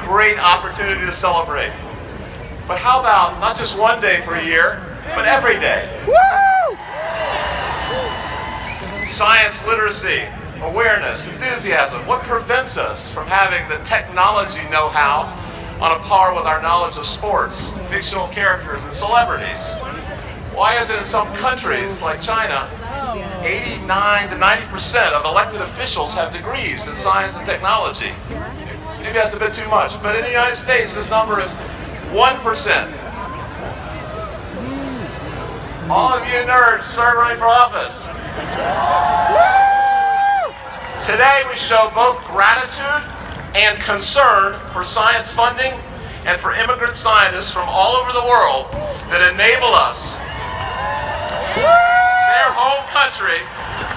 great opportunity to celebrate. But how about not just one day per year, but every day? Woo! Science literacy, awareness, enthusiasm. What prevents us from having the technology know-how on a par with our knowledge of sports, fictional characters, and celebrities? Why is it in some countries like China, 89 to 90% of elected officials have degrees in science and technology? Maybe that's a bit too much, but in the United States, this number is 1%. All of you nerds serve running for office. Today we show both gratitude and concern for science funding and for immigrant scientists from all over the world that enable us, their home country,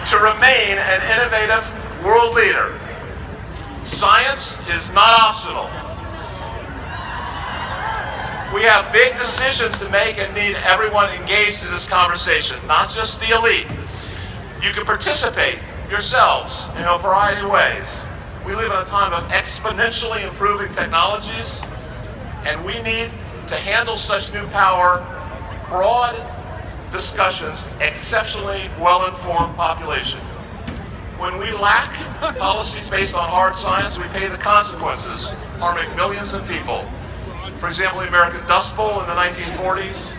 to remain an innovative world leader. Science is not optional. We have big decisions to make and need everyone engaged in this conversation, not just the elite. You can participate yourselves in a variety of ways. We live in a time of exponentially improving technologies, and we need to handle such new power, broad discussions, exceptionally well-informed population. When we lack policies based on hard science, we pay the consequences, harming millions of people. For example, the American Dust Bowl in the 1940s,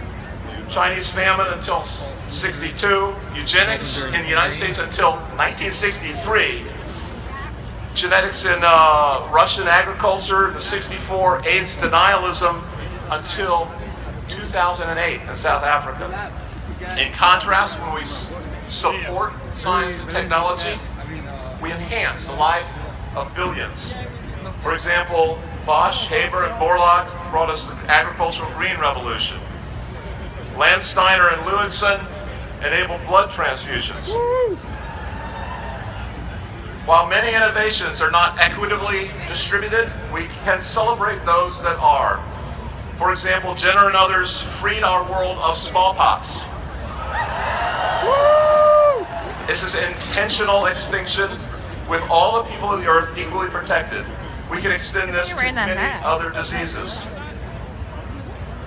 Chinese famine until 62, eugenics in the United States until 1963, genetics in Russian agriculture, the 64, AIDS denialism until 2008 in South Africa. In contrast, when we support science and technology, we enhance the life of billions. For example, Bosch, Haber, and Borlaug brought us the agricultural green revolution. Landsteiner and Lewinson enabled blood transfusions. While many innovations are not equitably distributed, we can celebrate those that are. For example, Jenner and others freed our world of smallpox. This is intentional extinction with all the people of the earth equally protected. We can extend this to many other diseases.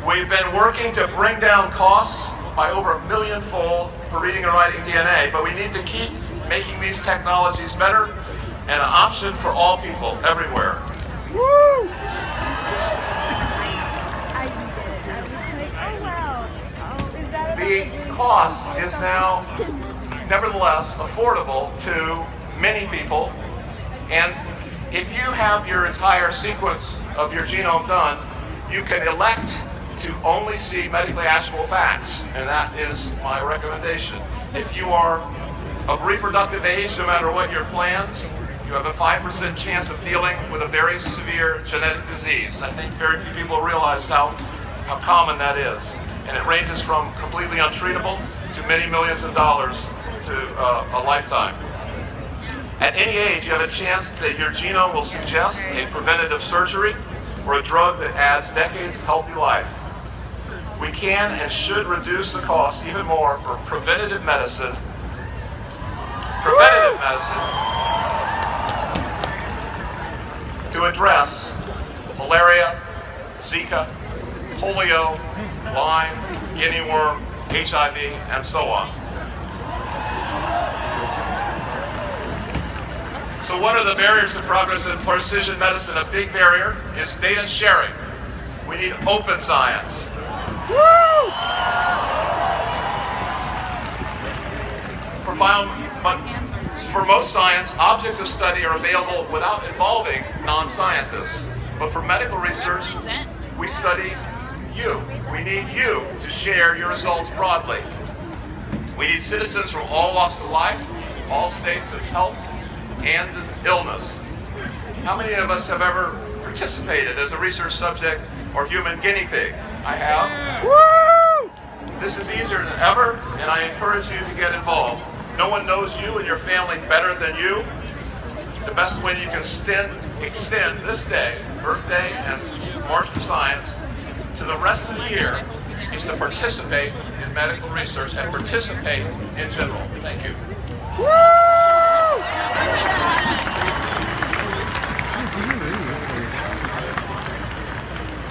We've been working to bring down costs by over 1 million-fold for reading and writing DNA, but we need to keep making these technologies better and an option for all people everywhere. Woo! The cost is now nevertheless affordable to many people, and if you have your entire sequence of your genome done, you can elect to only see medically actionable facts, and that is my recommendation. If you are of reproductive age, no matter what your plans, you have a 5% chance of dealing with a very severe genetic disease. I think very few people realize how common that is. And it ranges from completely untreatable to many millions of dollars to a lifetime. At any age, you have a chance that your genome will suggest a preventative surgery or a drug that adds decades of healthy life. We can and should reduce the cost even more for preventative medicine. To address malaria, Zika, polio, Lyme, guinea worm, HIV, and so on. So what are the barriers to progress in precision medicine? A big barrier is data sharing. We need open science. Woo! For most science, objects of study are available without involving non-scientists. But for medical research, we study you. We need you to share your results broadly. We need citizens from all walks of life, all states of health and illness. How many of us have ever participated as a research subject or human guinea pig? I have. Woo! This is easier than ever, and I encourage you to get involved. No one knows you and your family better than you. The best way you can extend this day, Earth Day and March for Science, to the rest of the year is to participate in medical research and participate in general. Thank you. Woo!